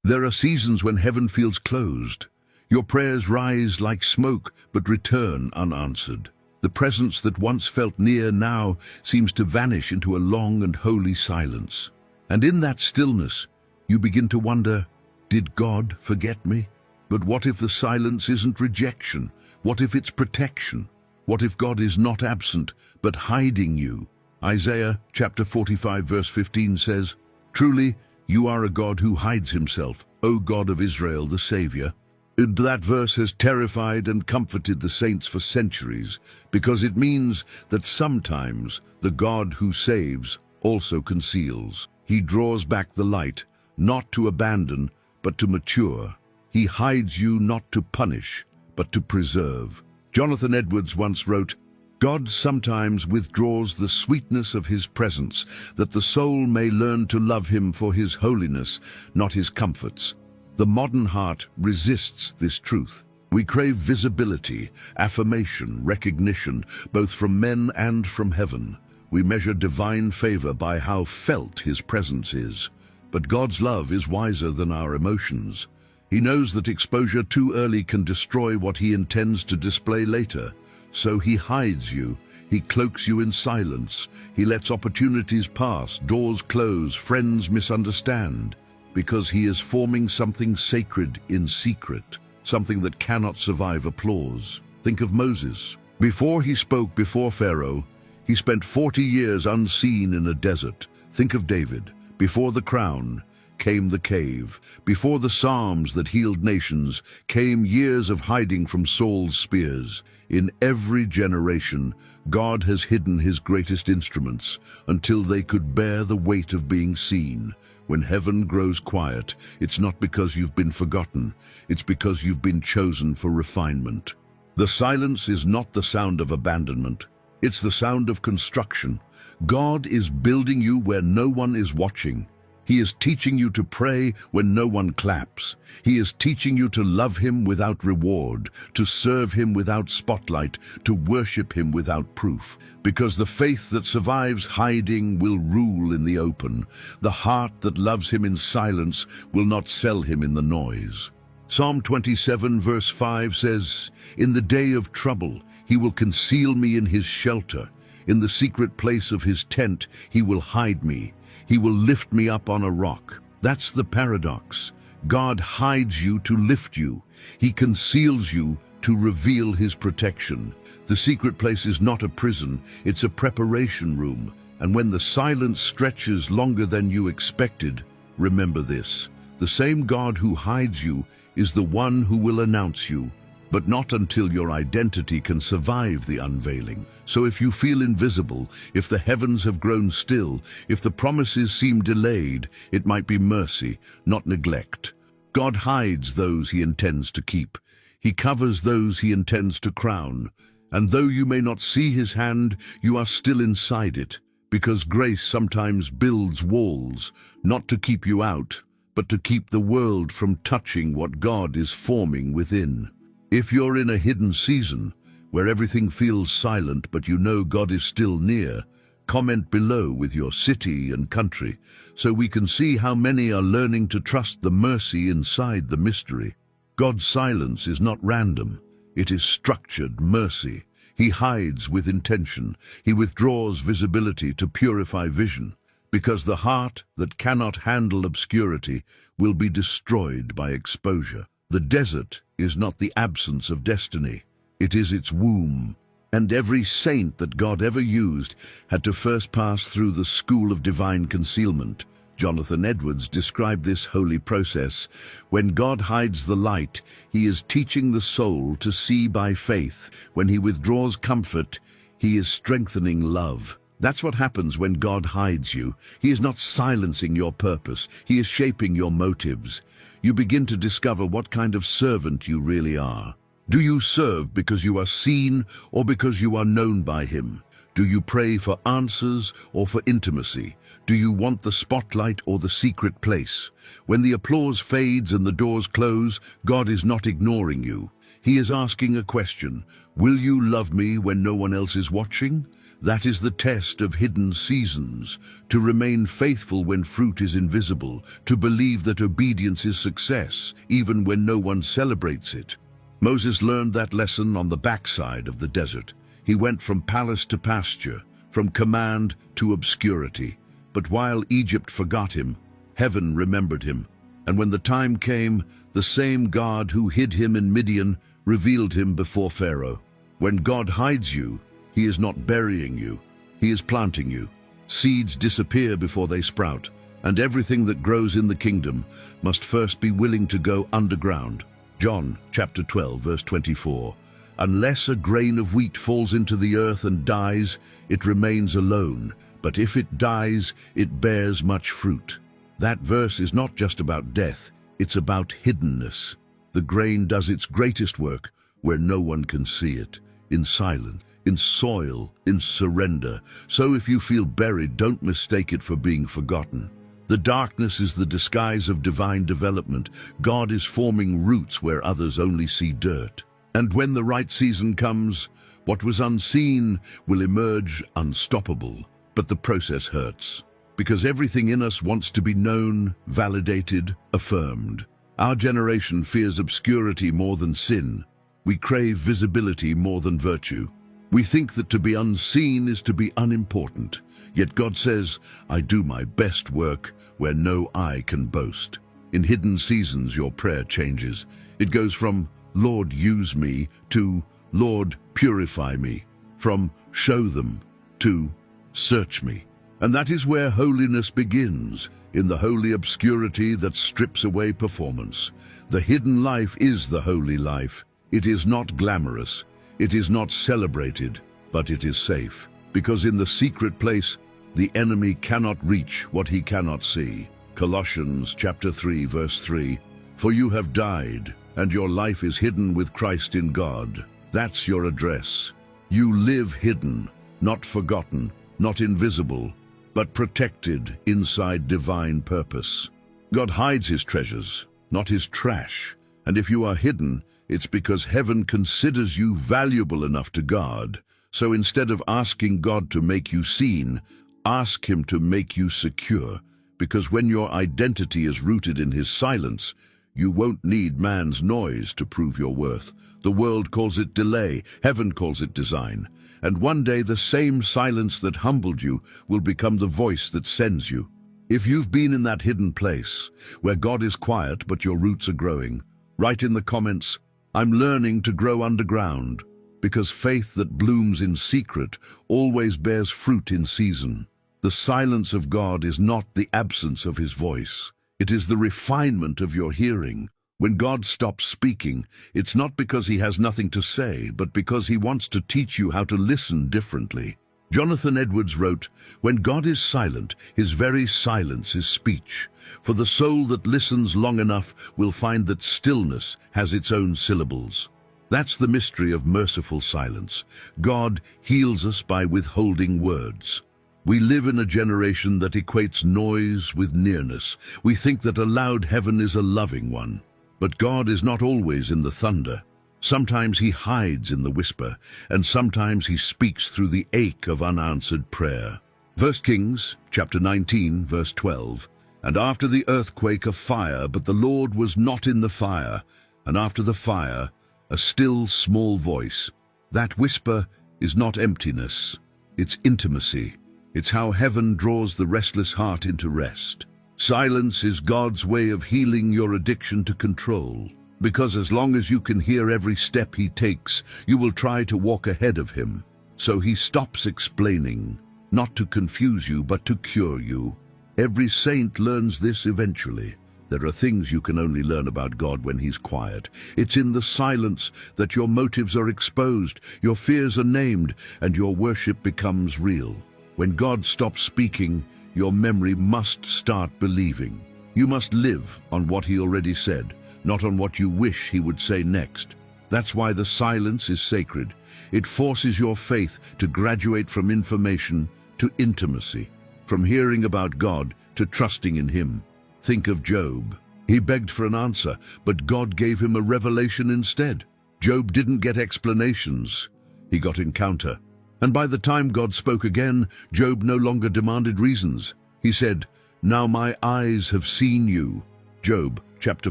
There are seasons when heaven feels closed. Your prayers rise like smoke but return unanswered. The presence that once felt near now seems to vanish into a long and holy silence. And in that stillness, you begin to wonder, did God forget me? But what if the silence isn't rejection? What if it's protection? What if God is not absent, but hiding you? Isaiah chapter 45 verse 15 says, "Truly, you are a God who hides himself, O God of Israel, the Savior." And that verse has terrified and comforted the saints for centuries, because it means that sometimes the God who saves also conceals. He draws back the light, not to abandon, but to mature. He hides you not to punish, but to preserve. Jonathan Edwards once wrote, "God sometimes withdraws the sweetness of his presence, that the soul may learn to love him for his holiness, not his comforts." The modern heart resists this truth. We crave visibility, affirmation, recognition, both from men and from heaven. We measure divine favor by how felt his presence is. But God's love is wiser than our emotions. He knows that exposure too early can destroy what he intends to display later. So he hides you, he cloaks you in silence, he lets opportunities pass, doors close, friends misunderstand, because he is forming something sacred in secret, something that cannot survive applause. Think of Moses. Before he spoke before Pharaoh, he spent 40 years unseen in a desert. Think of David. Before the crown came the cave. Before the Psalms that healed nations came years of hiding from Saul's spears. In every generation, God has hidden his greatest instruments until they could bear the weight of being seen. When heaven grows quiet, it's not because you've been forgotten, it's because you've been chosen for refinement. The silence is not the sound of abandonment, it's the sound of construction. God is building you where no one is watching. He is teaching you to pray when no one claps. He is teaching you to love him without reward, to serve him without spotlight, to worship him without proof. Because the faith that survives hiding will rule in the open. The heart that loves him in silence will not sell him in the noise. Psalm 27 verse 5 says, "In the day of trouble, he will conceal me in his shelter. In the secret place of his tent, he will hide me. He will lift me up on a rock." That's the paradox. God hides you to lift you. He conceals you to reveal his protection. The secret place is not a prison, it's a preparation room. And when the silence stretches longer than you expected, remember this: the same God who hides you is the one who will announce you, but not until your identity can survive the unveiling. So if you feel invisible, if the heavens have grown still, if the promises seem delayed, it might be mercy, not neglect. God hides those he intends to keep. He covers those he intends to crown. And though you may not see his hand, you are still inside it, because grace sometimes builds walls, not to keep you out, but to keep the world from touching what God is forming within. If you're in a hidden season, where everything feels silent but you know God is still near, comment below with your city and country, so we can see how many are learning to trust the mercy inside the mystery. God's silence is not random, it is structured mercy. He hides with intention, he withdraws visibility to purify vision, because the heart that cannot handle obscurity will be destroyed by exposure. The desert is not the absence of destiny, it is its womb. And every saint that God ever used had to first pass through the school of divine concealment. Jonathan Edwards described this holy process. When God hides the light, he is teaching the soul to see by faith. When he withdraws comfort, he is strengthening love. That's what happens when God hides you. He is not silencing your purpose, he is shaping your motives. You begin to discover what kind of servant you really are. Do you serve because you are seen or because you are known by him? Do you pray for answers or for intimacy? Do you want the spotlight or the secret place? When the applause fades and the doors close, God is not ignoring you. He is asking a question. Will you love me when no one else is watching? That is the test of hidden seasons, to remain faithful when fruit is invisible, to believe that obedience is success, even when no one celebrates it. Moses learned that lesson on the backside of the desert. He went from palace to pasture, from command to obscurity. But while Egypt forgot him, heaven remembered him. And when the time came, the same God who hid him in Midian revealed him before Pharaoh. When God hides you, he is not burying you, he is planting you. Seeds disappear before they sprout, and everything that grows in the kingdom must first be willing to go underground. John chapter 12, verse 24. Unless a grain of wheat falls into the earth and dies, it remains alone, but if it dies, it bears much fruit. That verse is not just about death, it's about hiddenness. The grain does its greatest work where no one can see it, in silence, in soil, in surrender. So if you feel buried, don't mistake it for being forgotten. The darkness is the disguise of divine development. God is forming roots where others only see dirt. And when the right season comes, what was unseen will emerge unstoppable. But the process hurts, because everything in us wants to be known, validated, affirmed. Our generation fears obscurity more than sin. We crave visibility more than virtue. We think that to be unseen is to be unimportant. Yet God says, I do my best work where no eye can boast. In hidden seasons, your prayer changes. It goes from, Lord, use me, to, Lord, purify me. From, show them, to, search me. And that is where holiness begins, in the holy obscurity that strips away performance. The hidden life is the holy life. It is not glamorous. It is not celebrated, but it is safe. Because in the secret place, the enemy cannot reach what he cannot see. Colossians chapter 3, verse 3. For you have died, and your life is hidden with Christ in God. That's your address. You live hidden, not forgotten, not invisible, but protected inside divine purpose. God hides his treasures, not his trash. And if you are hidden, it's because heaven considers you valuable enough to God. So instead of asking God to make you seen, ask him to make you secure. Because when your identity is rooted in his silence, you won't need man's noise to prove your worth. The world calls it delay, heaven calls it design. And one day the same silence that humbled you will become the voice that sends you. If you've been in that hidden place, where God is quiet but your roots are growing, write in the comments, I'm learning to grow underground, because faith that blooms in secret always bears fruit in season. The silence of God is not the absence of his voice. It is the refinement of your hearing. When God stops speaking, it's not because he has nothing to say, but because he wants to teach you how to listen differently. Jonathan Edwards wrote, when God is silent, his very silence is speech. For the soul that listens long enough will find that stillness has its own syllables. That's the mystery of merciful silence. God heals us by withholding words. We live in a generation that equates noise with nearness. We think that a loud heaven is a loving one. But God is not always in the thunder. Sometimes he hides in the whisper, and sometimes he speaks through the ache of unanswered prayer. 1 Kings chapter 19, verse 12. And after the earthquake a fire, but the Lord was not in the fire. And after the fire, a still small voice. That whisper is not emptiness, it's intimacy. It's how heaven draws the restless heart into rest. Silence is God's way of healing your addiction to control. Because as long as you can hear every step he takes, you will try to walk ahead of him. So he stops explaining, not to confuse you, but to cure you. Every saint learns this eventually. There are things you can only learn about God when he's quiet. It's in the silence that your motives are exposed, your fears are named, and your worship becomes real. When God stops speaking, your memory must start believing. You must live on what he already said, not on what you wish he would say next. That's why the silence is sacred. It forces your faith to graduate from information to intimacy, from hearing about God to trusting in him. Think of Job. He begged for an answer, but God gave him a revelation instead. Job didn't get explanations. He got encounter. And by the time God spoke again, Job no longer demanded reasons. He said, "Now my eyes have seen you." Job chapter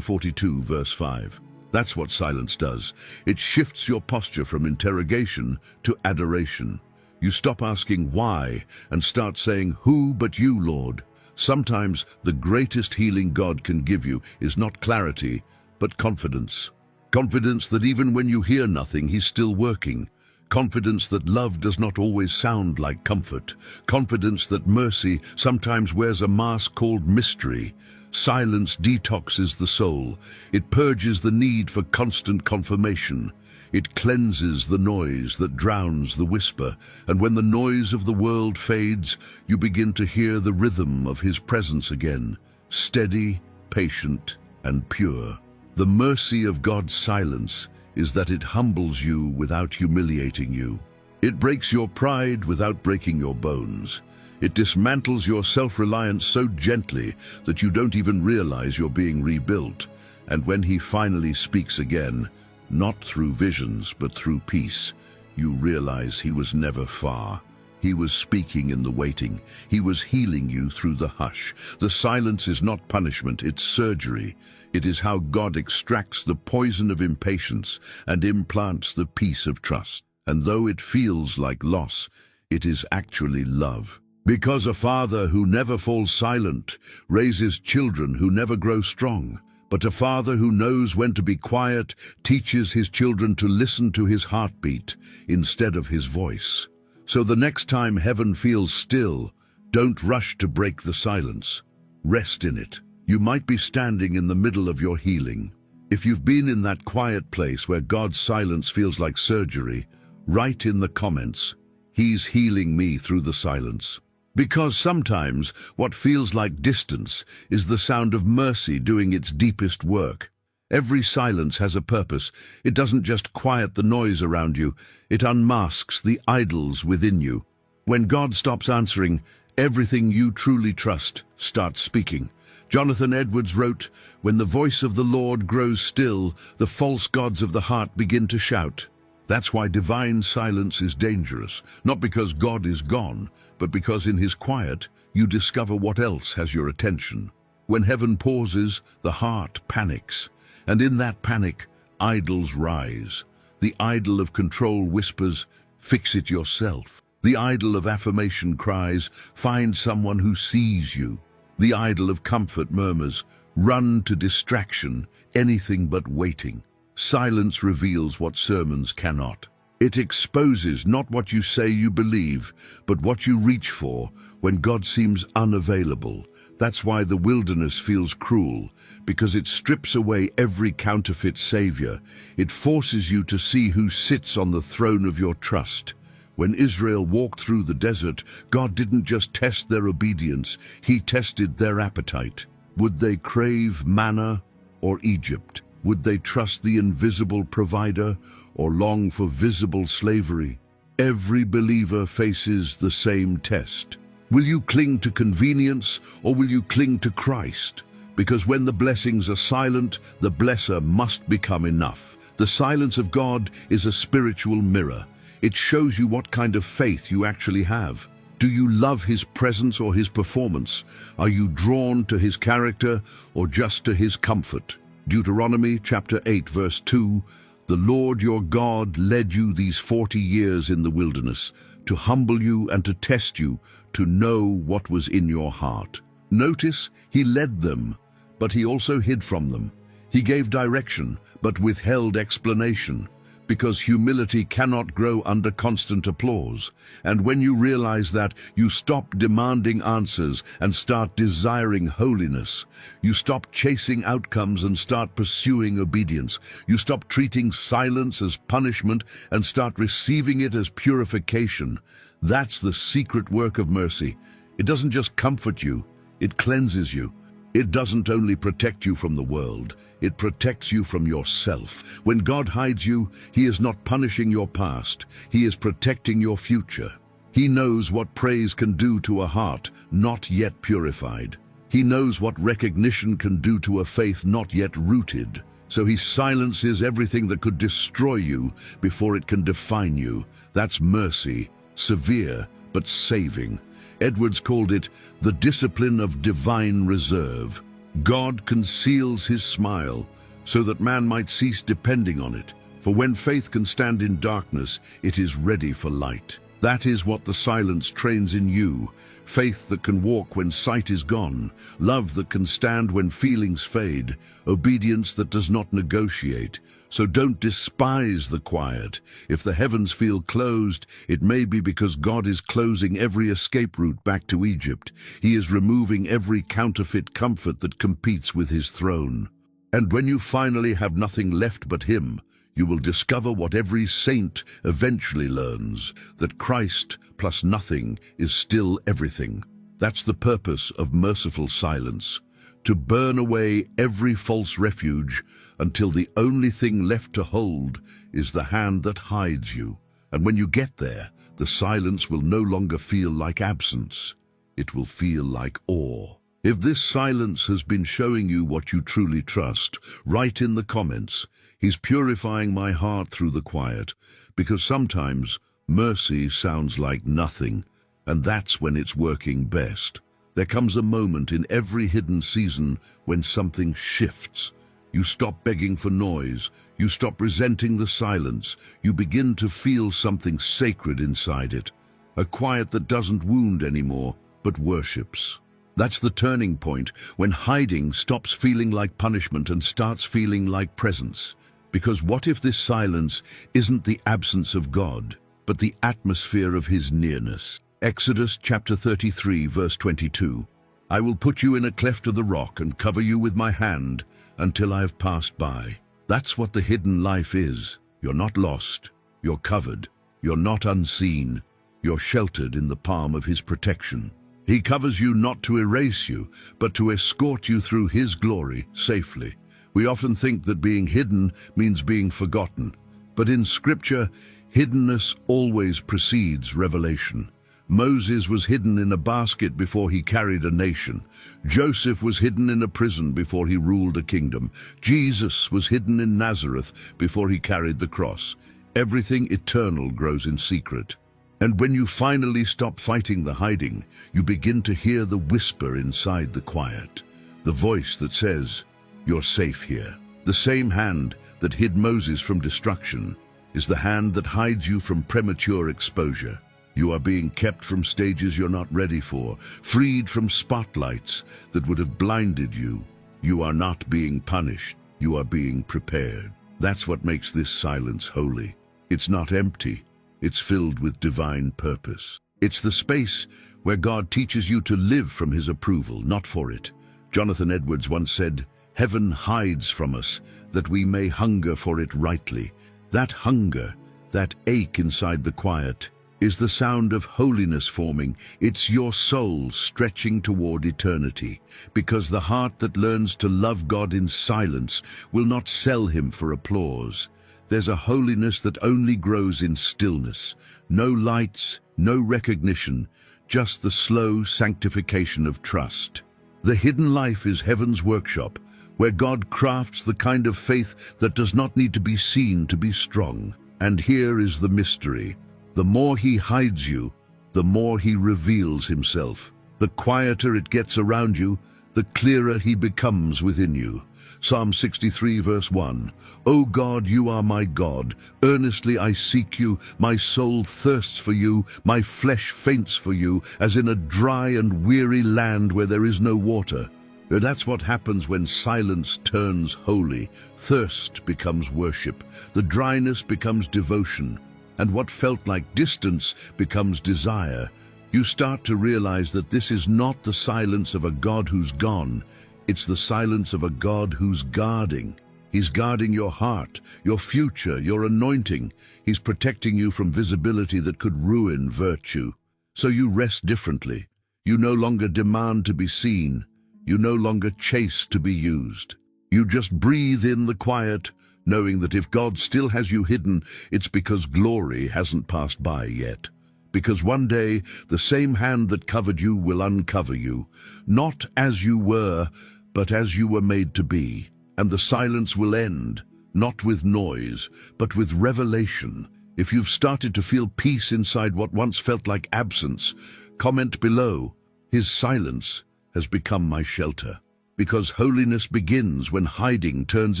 42, verse 5. That's what silence does. It shifts your posture from interrogation to adoration. You stop asking why and start saying, "Who but you, Lord?" Sometimes the greatest healing God can give you is not clarity, but confidence. Confidence that even when you hear nothing, He's still working. Confidence that love does not always sound like comfort. Confidence that mercy sometimes wears a mask called mystery. Silence detoxes the soul. It purges the need for constant confirmation. It cleanses the noise that drowns the whisper. And when the noise of the world fades, you begin to hear the rhythm of His presence again, steady, patient, and pure. The mercy of God's silence is that it humbles you without humiliating you. It breaks your pride without breaking your bones. It dismantles your self-reliance so gently that you don't even realize you're being rebuilt. And when He finally speaks again, not through visions but through peace, you realize He was never far. He was speaking in the waiting. He was healing you through the hush. The silence is not punishment, it's surgery. It is how God extracts the poison of impatience and implants the peace of trust. And though it feels like loss, it is actually love. Because a father who never falls silent raises children who never grow strong. But a father who knows when to be quiet teaches his children to listen to his heartbeat instead of his voice. So the next time heaven feels still, don't rush to break the silence. Rest in it. You might be standing in the middle of your healing. If you've been in that quiet place where God's silence feels like surgery, write in the comments, "He's healing me through the silence." Because sometimes what feels like distance is the sound of mercy doing its deepest work. Every silence has a purpose. It doesn't just quiet the noise around you, it unmasks the idols within you. When God stops answering, everything you truly trust starts speaking. Jonathan Edwards wrote, "When the voice of the Lord grows still, the false gods of the heart begin to shout." That's why divine silence is dangerous, not because God is gone, but because in His quiet you discover what else has your attention. When heaven pauses, the heart panics, and in that panic, idols rise. The idol of control whispers, "Fix it yourself." The idol of affirmation cries, "Find someone who sees you." The idol of comfort murmurs, "Run to distraction, anything but waiting." Silence reveals what sermons cannot. It exposes not what you say you believe, but what you reach for when God seems unavailable. That's why the wilderness feels cruel, because it strips away every counterfeit savior. It forces you to see who sits on the throne of your trust. When Israel walked through the desert, God didn't just test their obedience, He tested their appetite. Would they crave manna or Egypt? Would they trust the invisible provider or long for visible slavery? Every believer faces the same test. Will you cling to convenience or will you cling to Christ? Because when the blessings are silent, the blesser must become enough. The silence of God is a spiritual mirror. It shows you what kind of faith you actually have. Do you love His presence or His performance? Are you drawn to His character or just to His comfort? Deuteronomy chapter 8 verse 2, "The Lord your God led you these 40 years in the wilderness, to humble you and to test you, to know what was in your heart." Notice, He led them, but He also hid from them. He gave direction, but withheld explanation, because humility cannot grow under constant applause. And when you realize that, you stop demanding answers and start desiring holiness. You stop chasing outcomes and start pursuing obedience. You stop treating silence as punishment and start receiving it as purification. That's the secret work of mercy. It doesn't just comfort you, it cleanses you. It doesn't only protect you from the world, it protects you from yourself. When God hides you, He is not punishing your past, He is protecting your future. He knows what praise can do to a heart not yet purified. He knows what recognition can do to a faith not yet rooted. So He silences everything that could destroy you before it can define you. That's mercy, severe but saving. Edwards called it the discipline of divine reserve. God conceals his smile so that man might cease depending on it. For when faith can stand in darkness, it is ready for light. That is what the silence trains in you. Faith that can walk when sight is gone, love that can stand when feelings fade, obedience that does not negotiate. So don't despise the quiet. If the heavens feel closed, it may be because God is closing every escape route back to Egypt. He is removing every counterfeit comfort that competes with his throne. And when you finally have nothing left but him, you will discover what every saint eventually learns, that Christ plus nothing is still everything. That's the purpose of merciful silence, to burn away every false refuge until the only thing left to hold is the hand that hides you. And when you get there, the silence will no longer feel like absence. It will feel like awe. If this silence has been showing you what you truly trust, write in the comments, "He's purifying my heart through the quiet," because sometimes mercy sounds like nothing, and that's when it's working best. There comes a moment in every hidden season when something shifts. You stop begging for noise, you stop resenting the silence, you begin to feel something sacred inside it, a quiet that doesn't wound anymore, but worships. That's the turning point, when hiding stops feeling like punishment and starts feeling like presence. Because what if this silence isn't the absence of God, but the atmosphere of his nearness? Exodus chapter 33, verse 22. "I will put you in a cleft of the rock and cover you with my hand until I have passed by." That's what the hidden life is. You're not lost, you're covered, you're not unseen, you're sheltered in the palm of his protection. He covers you not to erase you, but to escort you through his glory safely. We often think that being hidden means being forgotten, but in Scripture, hiddenness always precedes revelation. Moses was hidden in a basket before he carried a nation. Joseph was hidden in a prison before he ruled a kingdom. Jesus was hidden in Nazareth before he carried the cross. Everything eternal grows in secret. And when you finally stop fighting the hiding, you begin to hear the whisper inside the quiet, the voice that says, "You're safe here." The same hand that hid Moses from destruction is the hand that hides you from premature exposure. You are being kept from stages you're not ready for, freed from spotlights that would have blinded you. You are not being punished, you are being prepared. That's what makes this silence holy. It's not empty, it's filled with divine purpose. It's the space where God teaches you to live from his approval, not for it. Jonathan Edwards once said, "Heaven hides from us that we may hunger for it rightly." That hunger, that ache inside the quiet, is the sound of holiness forming. It's your soul stretching toward eternity, because the heart that learns to love God in silence will not sell him for applause. There's a holiness that only grows in stillness. No lights, no recognition, just the slow sanctification of trust. The hidden life is heaven's workshop, where God crafts the kind of faith that does not need to be seen to be strong. And here is the mystery. The more he hides you, the more he reveals himself. The quieter it gets around you, the clearer he becomes within you. Psalm 63 verse 1. "O God, you are my God. Earnestly I seek you. My soul thirsts for you. My flesh faints for you, as in a dry and weary land where there is no water." That's what happens when silence turns holy. Thirst becomes worship. The dryness becomes devotion. And what felt like distance becomes desire. You start to realize that this is not the silence of a God who's gone. It's the silence of a God who's guarding. He's guarding your heart, your future, your anointing. He's protecting you from visibility that could ruin virtue. So you rest differently. You no longer demand to be seen. You no longer chase to be used. You just breathe in the quiet, knowing that if God still has you hidden, it's because glory hasn't passed by yet. Because one day, the same hand that covered you will uncover you, not as you were, but as you were made to be. And the silence will end, not with noise, but with revelation. If you've started to feel peace inside what once felt like absence, comment below. His silence has become my shelter. Because holiness begins when hiding turns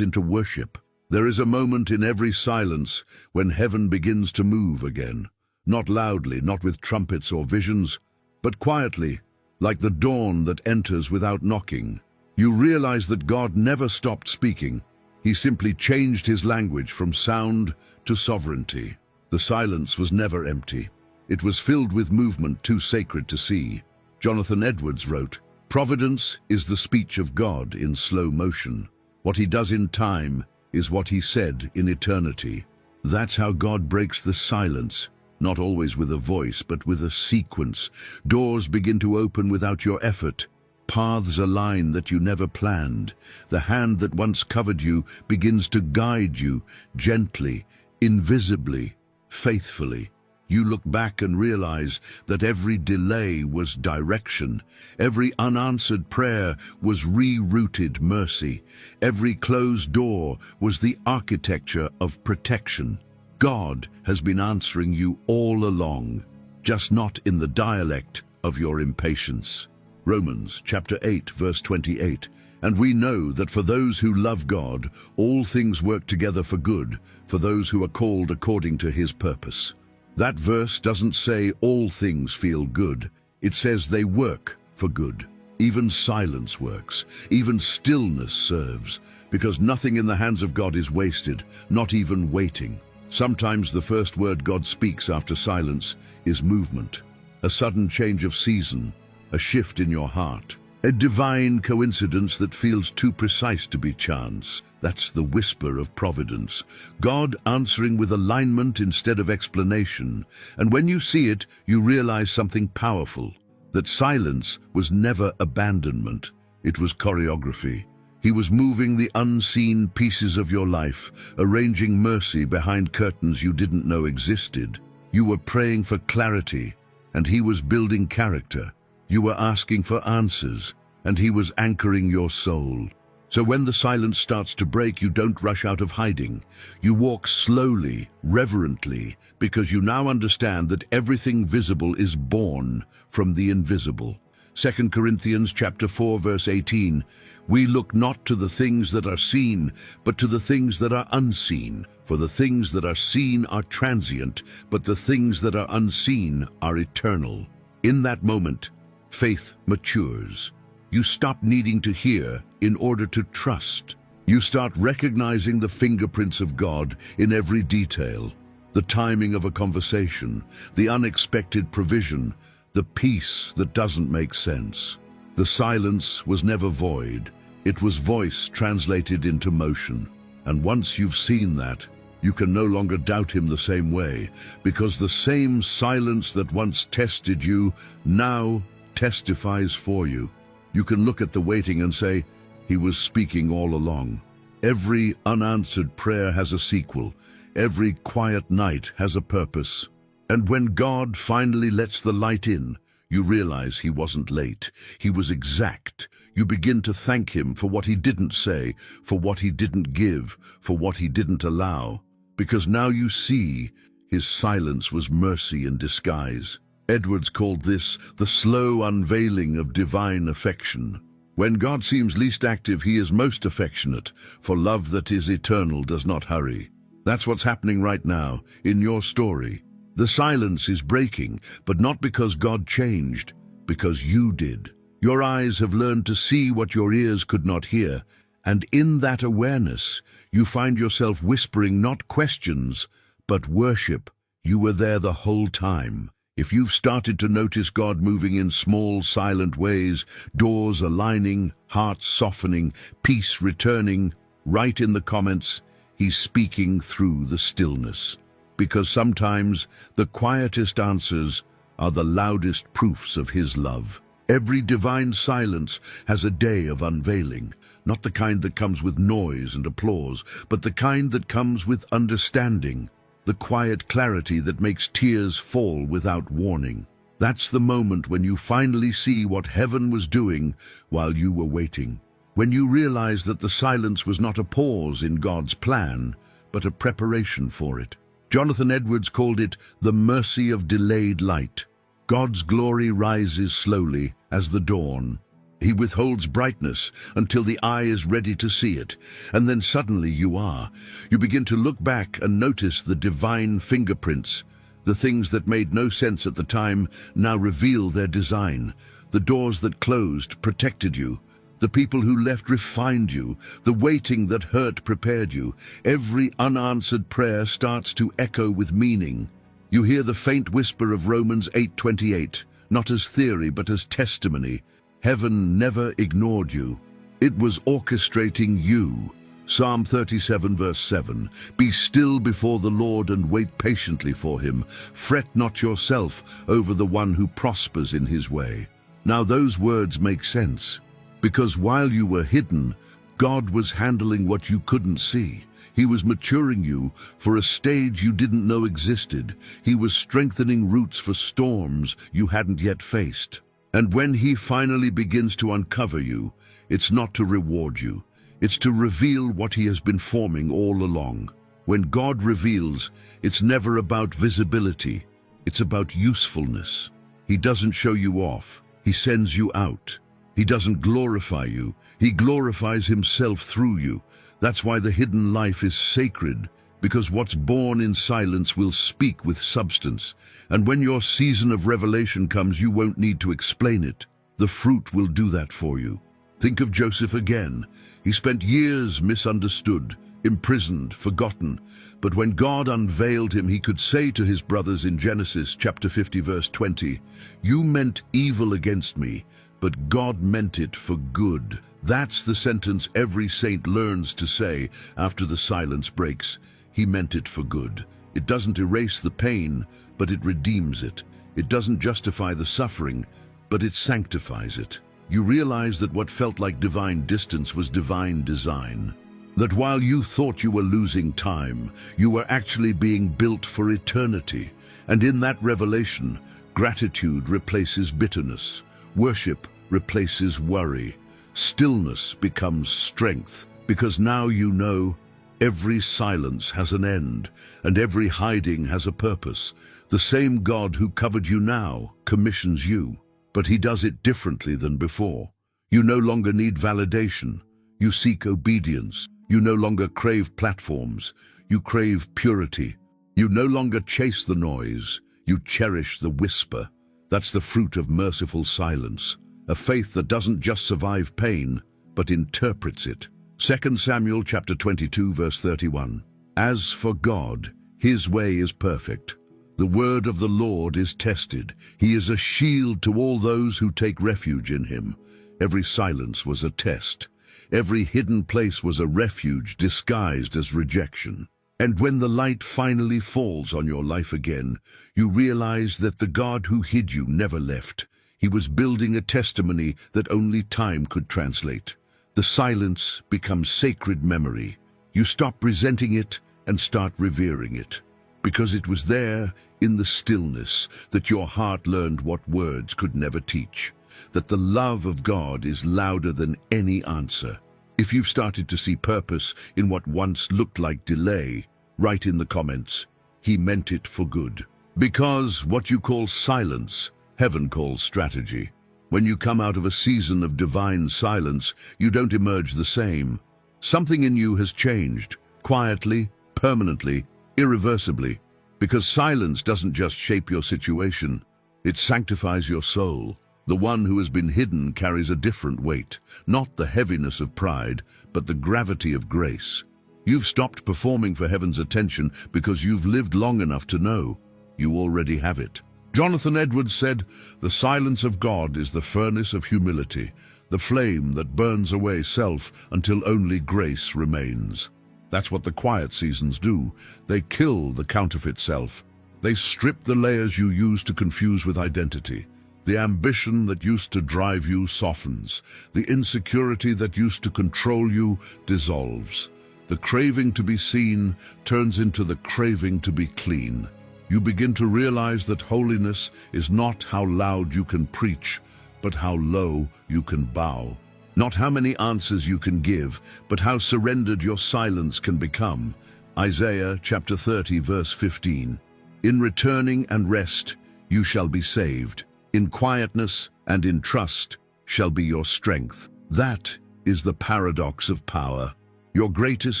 into worship. There is a moment in every silence when heaven begins to move again. Not loudly, not with trumpets or visions, but quietly, like the dawn that enters without knocking. You realize that God never stopped speaking. He simply changed his language from sound to sovereignty. The silence was never empty. It was filled with movement too sacred to see. Jonathan Edwards wrote, "Providence is the speech of God in slow motion. What he does in time is what he said in eternity." That's how God breaks the silence, not always with a voice, but with a sequence. Doors begin to open without your effort. Paths align that you never planned. The hand that once covered you begins to guide you, gently, invisibly, faithfully. You look back and realize that every delay was direction. Every unanswered prayer was rerouted mercy. Every closed door was the architecture of protection. God has been answering you all along, just not in the dialect of your impatience. Romans chapter 8, verse 28. And we know that for those who love God, all things work together for good, for those who are called according to his purpose. That verse doesn't say all things feel good. It says they work for good. Even silence works. Even stillness serves, because nothing in the hands of God is wasted, not even waiting. Sometimes the first word God speaks after silence is movement, a sudden change of season, a shift in your heart, a divine coincidence that feels too precise to be chance. That's the whisper of providence. God answering with alignment instead of explanation. And when you see it, you realize something powerful, that silence was never abandonment. It was choreography. He was moving the unseen pieces of your life, arranging mercy behind curtains you didn't know existed. You were praying for clarity, and he was building character. You were asking for answers, and he was anchoring your soul. So when the silence starts to break, you don't rush out of hiding. You walk slowly, reverently, because you now understand that everything visible is born from the invisible. 2 Corinthians chapter 4, verse 18, "We look not to the things that are seen, but to the things that are unseen. For the things that are seen are transient, but the things that are unseen are eternal." In that moment, faith matures. You stop needing to hear in order to trust. You start recognizing the fingerprints of God in every detail, the timing of a conversation, the unexpected provision, the peace that doesn't make sense. The silence was never void. It was voice translated into motion. And once you've seen that, you can no longer doubt him the same way, because the same silence that once tested you now testifies for you. You can look at the waiting and say, he was speaking all along. Every unanswered prayer has a sequel. Every quiet night has a purpose. And when God finally lets the light in, you realize he wasn't late. He was exact. You begin to thank him for what he didn't say, for what he didn't give, for what he didn't allow. Because now you see his silence was mercy in disguise. Edwards called this the slow unveiling of divine affection. When God seems least active, he is most affectionate, for love that is eternal does not hurry. That's what's happening right now in your story. The silence is breaking, but not because God changed, because you did. Your eyes have learned to see what your ears could not hear, and in that awareness, you find yourself whispering not questions, but worship. You were there the whole time. If you've started to notice God moving in small, silent ways, doors aligning, hearts softening, peace returning, write in the comments, he's speaking through the stillness. Because sometimes the quietest answers are the loudest proofs of his love. Every divine silence has a day of unveiling, not the kind that comes with noise and applause, but the kind that comes with understanding. The quiet clarity that makes tears fall without warning. That's the moment when you finally see what heaven was doing while you were waiting. When you realize that the silence was not a pause in God's plan, but a preparation for it. Jonathan Edwards called it the mercy of delayed light. God's glory rises slowly as the dawn. He withholds brightness until the eye is ready to see it, and then suddenly you are. You begin to look back and notice the divine fingerprints. The things that made no sense at the time now reveal their design. The doors that closed protected you. The people who left refined you. The waiting that hurt prepared you. Every unanswered prayer starts to echo with meaning. You hear the faint whisper of Romans 8:28, not as theory but as testimony. Heaven never ignored you. It was orchestrating you. Psalm 37 verse 7, "Be still before the Lord and wait patiently for him. Fret not yourself over the one who prospers in his way." Now those words make sense, because while you were hidden, God was handling what you couldn't see. He was maturing you for a stage you didn't know existed. He was strengthening roots for storms you hadn't yet faced. And when he finally begins to uncover you, it's not to reward you. It's to reveal what he has been forming all along. When God reveals, it's never about visibility. It's about usefulness. He doesn't show you off. He sends you out. He doesn't glorify you. He glorifies himself through you. That's why the hidden life is sacred, because what's born in silence will speak with substance. And when your season of revelation comes, you won't need to explain it. The fruit will do that for you. Think of Joseph again. He spent years misunderstood, imprisoned, forgotten. But when God unveiled him, he could say to his brothers in Genesis chapter 50 verse 20, "You meant evil against me, but God meant it for good." That's the sentence every saint learns to say after the silence breaks. He meant it for good. It doesn't erase the pain, but it redeems it. It doesn't justify the suffering, but it sanctifies it. You realize that what felt like divine distance was divine design. That while you thought you were losing time, you were actually being built for eternity. And in that revelation, gratitude replaces bitterness. Worship replaces worry. Stillness becomes strength, because now you know every silence has an end, and every hiding has a purpose. The same God who covered you now commissions you, but he does it differently than before. You no longer need validation. You seek obedience. You no longer crave platforms. You crave purity. You no longer chase the noise. You cherish the whisper. That's the fruit of merciful silence, a faith that doesn't just survive pain, but interprets it. 2 Samuel chapter 22 verse 31. "As for God, his way is perfect. The word of the Lord is tested. He is a shield to all those who take refuge in him." Every silence was a test. Every hidden place was a refuge disguised as rejection. And when the light finally falls on your life again, you realize that the God who hid you never left. He was building a testimony that only time could translate. The silence becomes sacred memory. You stop resenting it and start revering it, because it was there in the stillness that your heart learned what words could never teach, that the love of God is louder than any answer. If you've started to see purpose in what once looked like delay, write in the comments, "He meant it for good." Because what you call silence, heaven calls strategy. When you come out of a season of divine silence, you don't emerge the same. Something in you has changed, quietly, permanently, irreversibly, because silence doesn't just shape your situation, it sanctifies your soul. The one who has been hidden carries a different weight, not the heaviness of pride, but the gravity of grace. You've stopped performing for heaven's attention because you've lived long enough to know you already have it. Jonathan Edwards said, "The silence of God is the furnace of humility, the flame that burns away self until only grace remains." That's what the quiet seasons do. They kill the counterfeit self. They strip the layers you use to confuse with identity. The ambition that used to drive you softens. The insecurity that used to control you dissolves. The craving to be seen turns into the craving to be clean. You begin to realize that holiness is not how loud you can preach, but how low you can bow. Not how many answers you can give, but how surrendered your silence can become. Isaiah chapter 30, verse 15. In returning and rest you shall be saved. In quietness and in trust shall be your strength. That is the paradox of power. Your greatest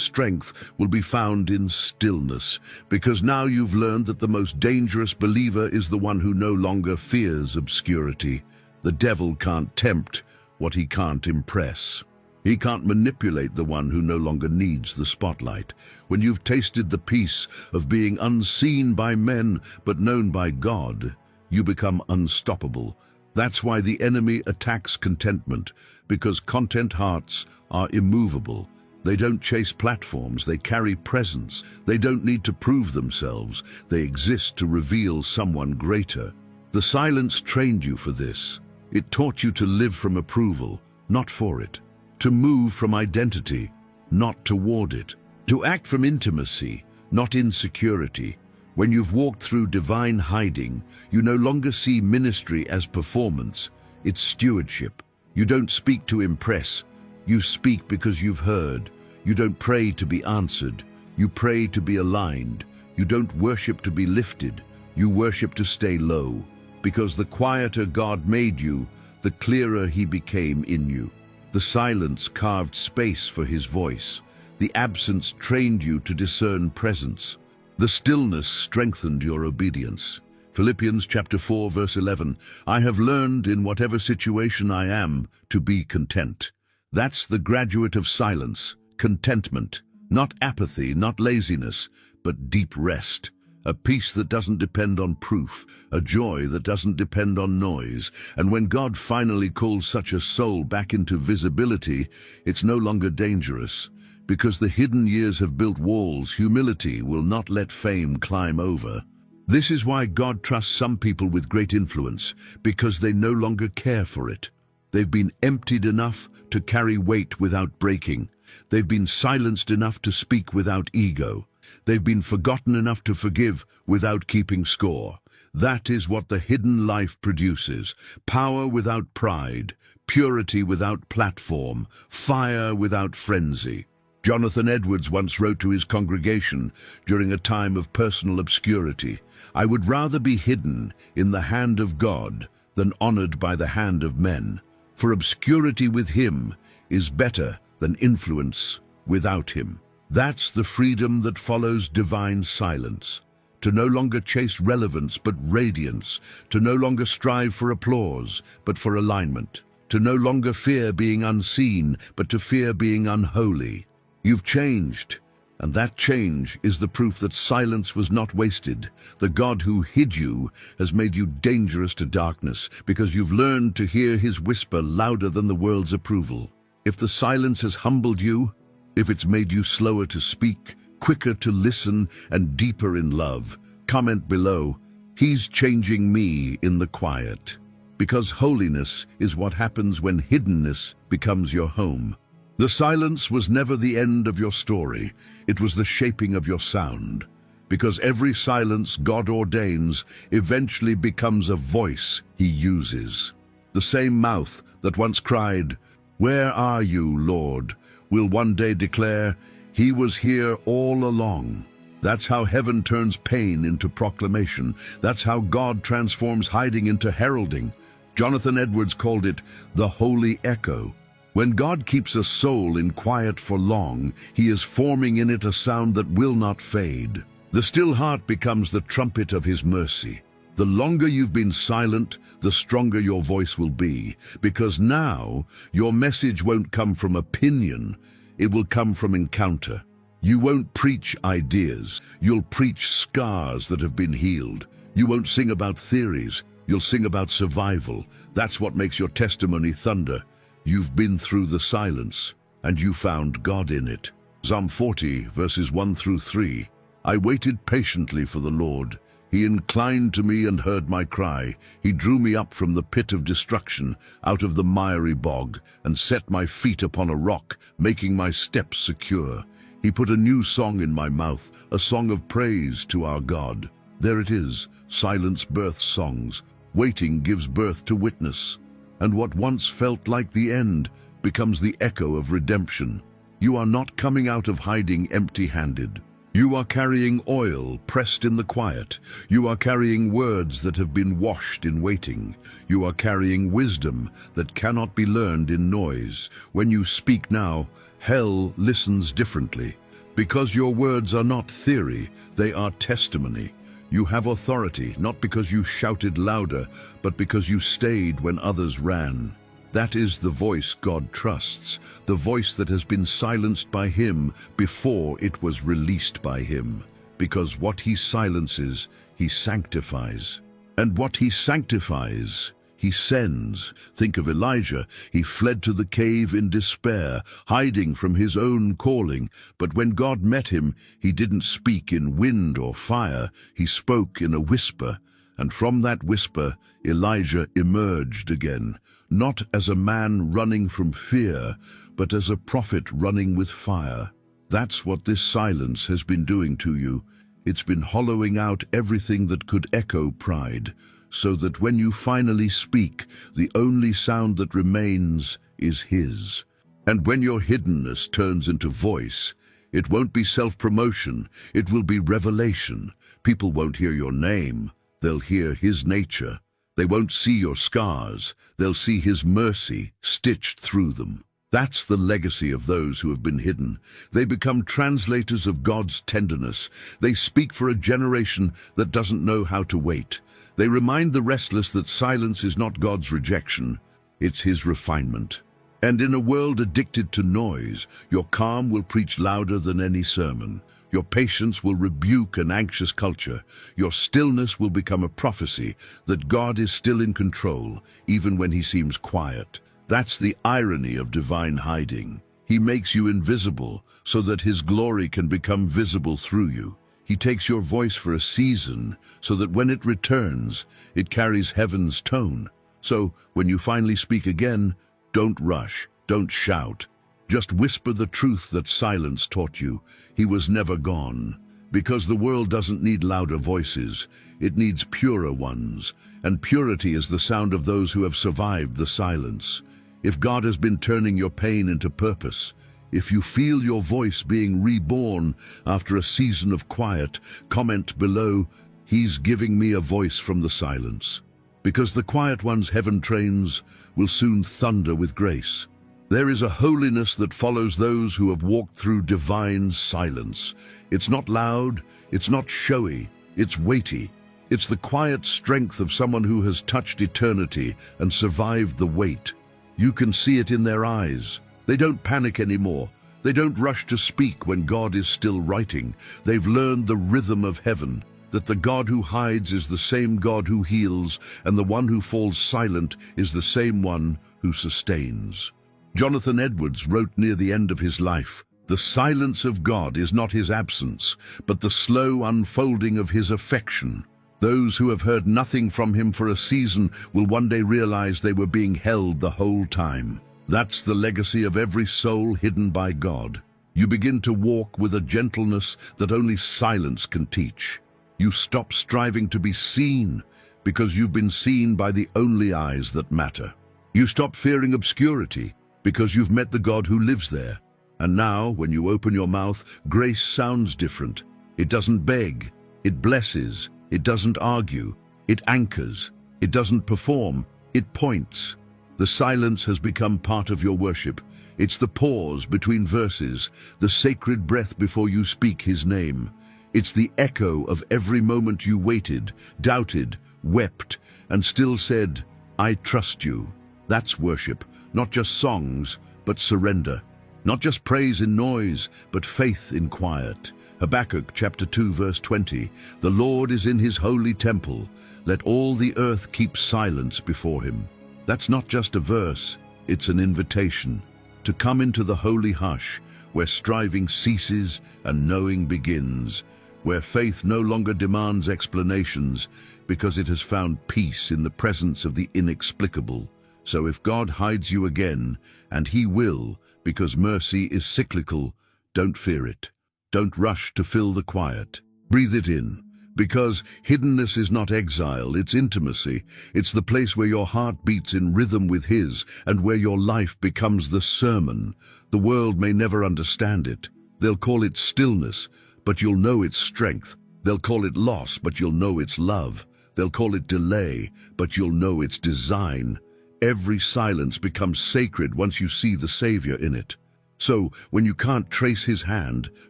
strength will be found in stillness, because now you've learned that the most dangerous believer is the one who no longer fears obscurity. The devil can't tempt what he can't impress. He can't manipulate the one who no longer needs the spotlight. When you've tasted the peace of being unseen by men but known by God, you become unstoppable. That's why the enemy attacks contentment, because content hearts are immovable. They don't chase platforms, they carry presence. They don't need to prove themselves, they exist to reveal someone greater. The silence trained you for this. It taught you to live from approval, not for it. To move from identity, not toward it. To act from intimacy, not insecurity. When you've walked through divine hiding, you no longer see ministry as performance, it's stewardship. You don't speak to impress, you speak because you've heard. You don't pray to be answered, you pray to be aligned. You don't worship to be lifted, you worship to stay low. Because the quieter God made you, the clearer he became in you. The silence carved space for his voice. The absence trained you to discern presence. The stillness strengthened your obedience. Philippians chapter 4, verse 11, I have learned in whatever situation I am to be content. That's the graduate of silence, contentment. Not apathy, not laziness, but deep rest. A peace that doesn't depend on proof, a joy that doesn't depend on noise. And when God finally calls such a soul back into visibility, it's no longer dangerous. Because the hidden years have built walls, humility will not let fame climb over. This is why God trusts some people with great influence, because they no longer care for it. They've been emptied enough to carry weight without breaking. They've been silenced enough to speak without ego. They've been forgotten enough to forgive without keeping score. That is what the hidden life produces. Power without pride, purity without platform, fire without frenzy. Jonathan Edwards once wrote to his congregation during a time of personal obscurity, I would rather be hidden in the hand of God than honored by the hand of men. For obscurity with him is better than influence without him. That's the freedom that follows divine silence. To no longer chase relevance but radiance. To no longer strive for applause but for alignment. To no longer fear being unseen but to fear being unholy. You've changed, and that change is the proof that silence was not wasted. The God who hid you has made you dangerous to darkness because you've learned to hear his whisper louder than the world's approval. If the silence has humbled you, if it's made you slower to speak, quicker to listen, and deeper in love, comment below, he's changing me in the quiet. Because holiness is what happens when hiddenness becomes your home. The silence was never the end of your story, it was the shaping of your sound. Because every silence God ordains eventually becomes a voice he uses. The same mouth that once cried, "Where are you, Lord?" will one day declare, "He was here all along." That's how heaven turns pain into proclamation. That's how God transforms hiding into heralding. Jonathan Edwards called it the holy echo. When God keeps a soul in quiet for long, he is forming in it a sound that will not fade. The still heart becomes the trumpet of his mercy. The longer you've been silent, the stronger your voice will be, because now your message won't come from opinion, it will come from encounter. You won't preach ideas, you'll preach scars that have been healed. You won't sing about theories, you'll sing about survival. That's what makes your testimony thunder. You've been through the silence, and you found God in it. Psalm 40, verses 1 through 3. I waited patiently for the Lord. He inclined to me and heard my cry. He drew me up from the pit of destruction, out of the miry bog, and set my feet upon a rock, making my steps secure. He put a new song in my mouth, a song of praise to our God. There it is, silence births songs. Waiting gives birth to witness. And what once felt like the end becomes the echo of redemption. You are not coming out of hiding empty-handed. You are carrying oil pressed in the quiet. You are carrying words that have been washed in waiting. You are carrying wisdom that cannot be learned in noise. When you speak now, hell listens differently. Because your words are not theory, they are testimony. You have authority, not because you shouted louder, but because you stayed when others ran. That is the voice God trusts, the voice that has been silenced by Him before it was released by Him. Because what He silences, He sanctifies. And what He sanctifies, He sends. Think of Elijah. He fled to the cave in despair, hiding from his own calling. But when God met him, He didn't speak in wind or fire. He spoke in a whisper. And from that whisper, Elijah emerged again. Not as a man running from fear, but as a prophet running with fire. That's what this silence has been doing to you. It's been hollowing out everything that could echo pride, so that when you finally speak, the only sound that remains is His. And when your hiddenness turns into voice, it won't be self-promotion, it will be revelation. People won't hear your name, they'll hear His nature. They won't see your scars, they'll see His mercy stitched through them. That's the legacy of those who have been hidden. They become translators of God's tenderness. They speak for a generation that doesn't know how to wait. They remind the restless that silence is not God's rejection, it's His refinement. And in a world addicted to noise, your calm will preach louder than any sermon. Your patience will rebuke an anxious culture. Your stillness will become a prophecy that God is still in control, even when He seems quiet. That's the irony of divine hiding. He makes you invisible so that His glory can become visible through you. He takes your voice for a season so that when it returns, it carries heaven's tone. So when you finally speak again, don't rush, don't shout. Just whisper the truth that silence taught you. He was never gone. Because the world doesn't need louder voices, it needs purer ones. And purity is the sound of those who have survived the silence. If God has been turning your pain into purpose, if you feel your voice being reborn after a season of quiet, comment below, He's giving me a voice from the silence. Because the quiet ones heaven trains will soon thunder with grace. There is a holiness that follows those who have walked through divine silence. It's not loud, it's not showy, it's weighty. It's the quiet strength of someone who has touched eternity and survived the weight. You can see it in their eyes. They don't panic anymore. They don't rush to speak when God is still writing. They've learned the rhythm of heaven, that the God who hides is the same God who heals, and the one who falls silent is the same one who sustains. Jonathan Edwards wrote near the end of his life, "The silence of God is not His absence, but the slow unfolding of His affection. Those who have heard nothing from Him for a season will one day realize they were being held the whole time." That's the legacy of every soul hidden by God. You begin to walk with a gentleness that only silence can teach. You stop striving to be seen because you've been seen by the only eyes that matter. You stop fearing obscurity because you've met the God who lives there. And now, when you open your mouth, grace sounds different. It doesn't beg, it blesses. It doesn't argue, it anchors. It doesn't perform, it points. The silence has become part of your worship. It's the pause between verses, the sacred breath before you speak His name. It's the echo of every moment you waited, doubted, wept, and still said, "I trust you." That's worship, not just songs, but surrender. Not just praise in noise, but faith in quiet. Habakkuk chapter 2 verse 20, "The Lord is in His holy temple. Let all the earth keep silence before Him." That's not just a verse, it's an invitation to come into the holy hush, where striving ceases and knowing begins, where faith no longer demands explanations because it has found peace in the presence of the inexplicable. So if God hides you again, and He will, because mercy is cyclical, don't fear it. Don't rush to fill the quiet. Breathe it in, because hiddenness is not exile, it's intimacy. It's the place where your heart beats in rhythm with His and where your life becomes the sermon. The world may never understand it. They'll call it stillness, but you'll know its strength. They'll call it loss, but you'll know it's love. They'll call it delay, but you'll know it's design. Every silence becomes sacred once you see the Savior in it. So, when you can't trace his hand,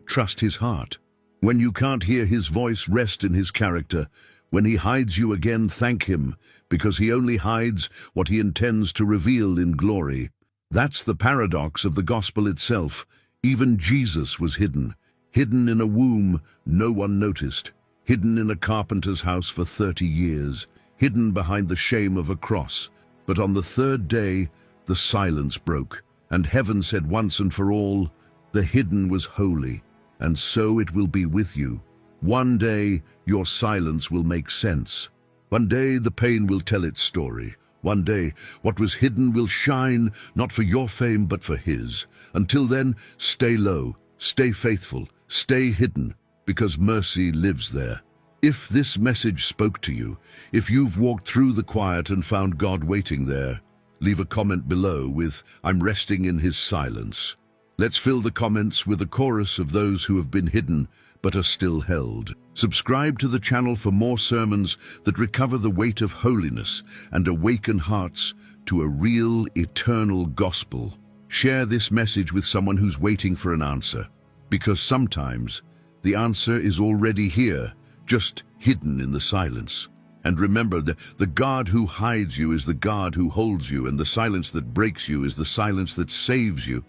trust his heart. When you can't hear his voice, rest in his character. When he hides you again, thank him, because he only hides what he intends to reveal in glory. That's the paradox of the gospel itself. Even Jesus was hidden. Hidden in a womb no one noticed. Hidden in a carpenter's house for 30 years. Hidden behind the shame of a cross. But on the third day, the silence broke, and heaven said once and for all, the hidden was holy, and so it will be with you. One day, your silence will make sense. One day, the pain will tell its story. One day, what was hidden will shine, not for your fame, but for his. Until then, stay low, stay faithful, stay hidden, because mercy lives there. If this message spoke to you, if you've walked through the quiet and found God waiting there, leave a comment below with, "I'm resting in his silence." Let's fill the comments with a chorus of those who have been hidden but are still held. Subscribe to the channel for more sermons that recover the weight of holiness and awaken hearts to a real, eternal gospel. Share this message with someone who's waiting for an answer, because sometimes the answer is already here, just hidden in the silence. And remember that the God who hides you is the God who holds you, and the silence that breaks you is the silence that saves you.